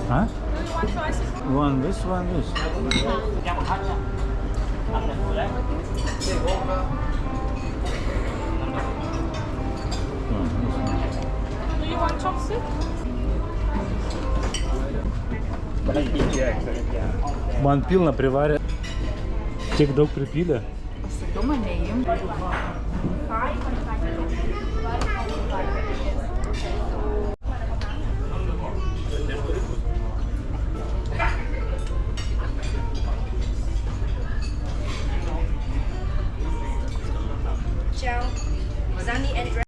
Huh? Do you want choices? One this, one this. Do you want chopstick? Man pilna privarė. Tiek daug pripylė. Sakiau, man neįim. Ciao. Zani and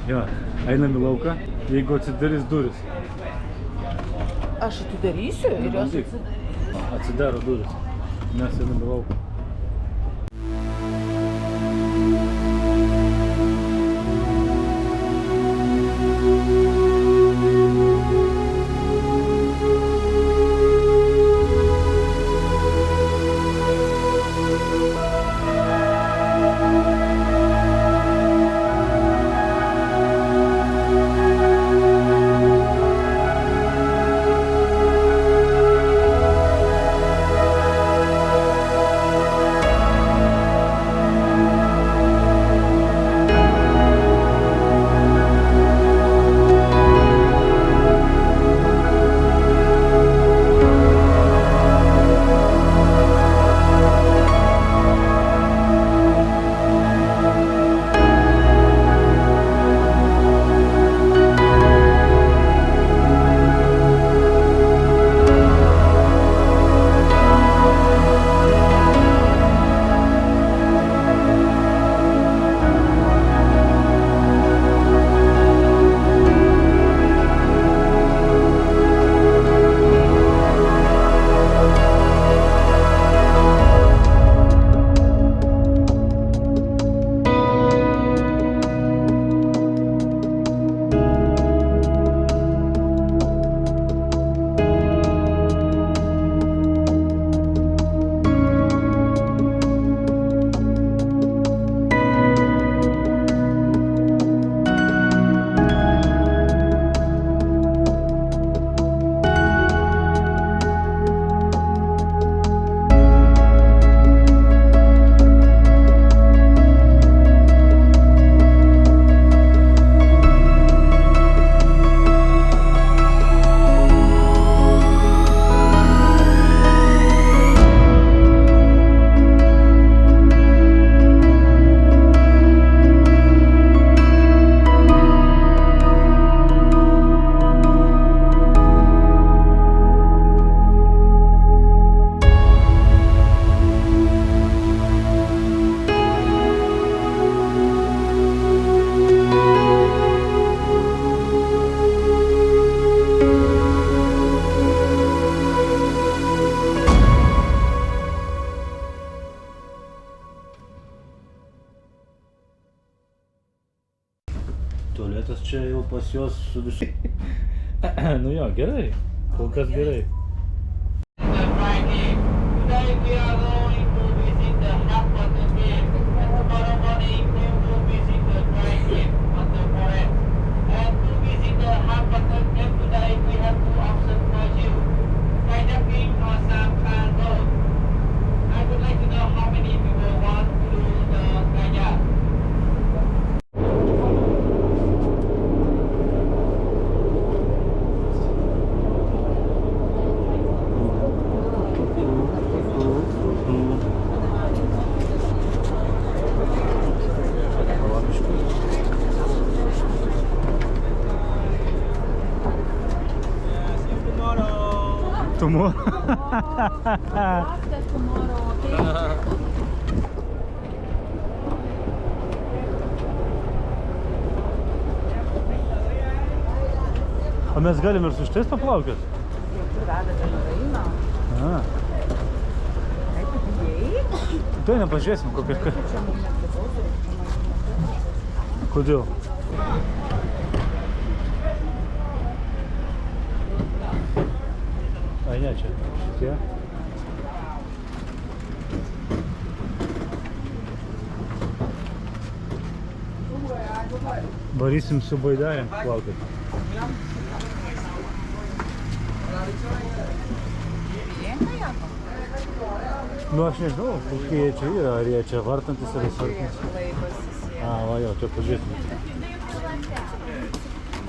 Jo, einam į lauką, jeigu atsidarys duris. Aš atidarysiu ir jos Atsidaro duris. Mes einam į lauką. Tualetas čia jau pas juos su visų. Nu jo, gerai. Kol kas gerai. Tomorrow. After tomorrow, okay? mes galim ir su šitais paplaukiot? Kur veda ten eina? A. Kaip tu bijai? Tai nepažiūrėsim kokią. Čia mums nepriklauso. Kodėl? Ai ne, čia šitie. Varysim su baidarėm plaukiot. Nu aš nežinau, kokie jie čia yra, ar jie čia vartantis ar vartantis. Laivas įsėjo. A, va jau, čia pažiūrėsim.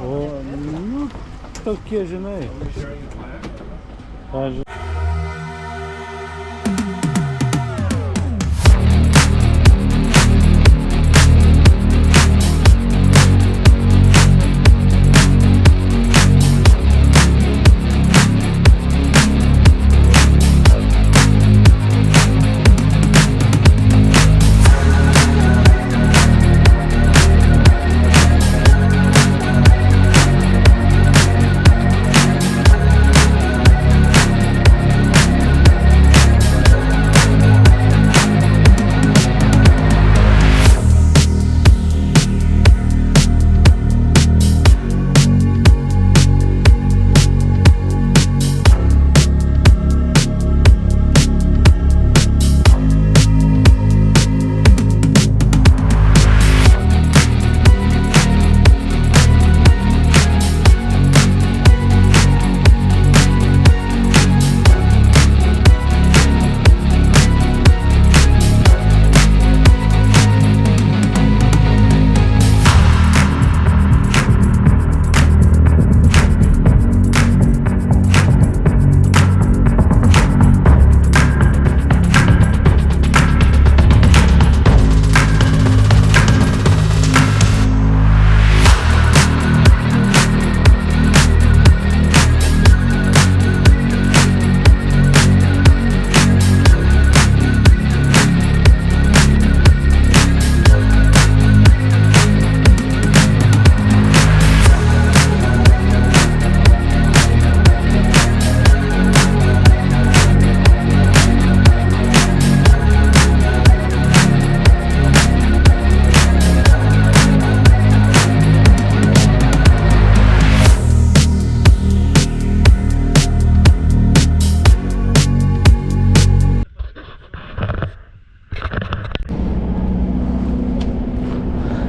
O, nu, tokie, žinai. Pažiūrėjau.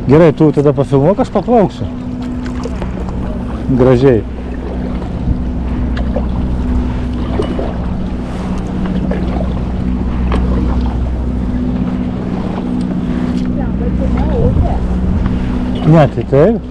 Gerai, tu tada pafilmuok, aš paplauksiu. Gražiai. Ne, tai taip.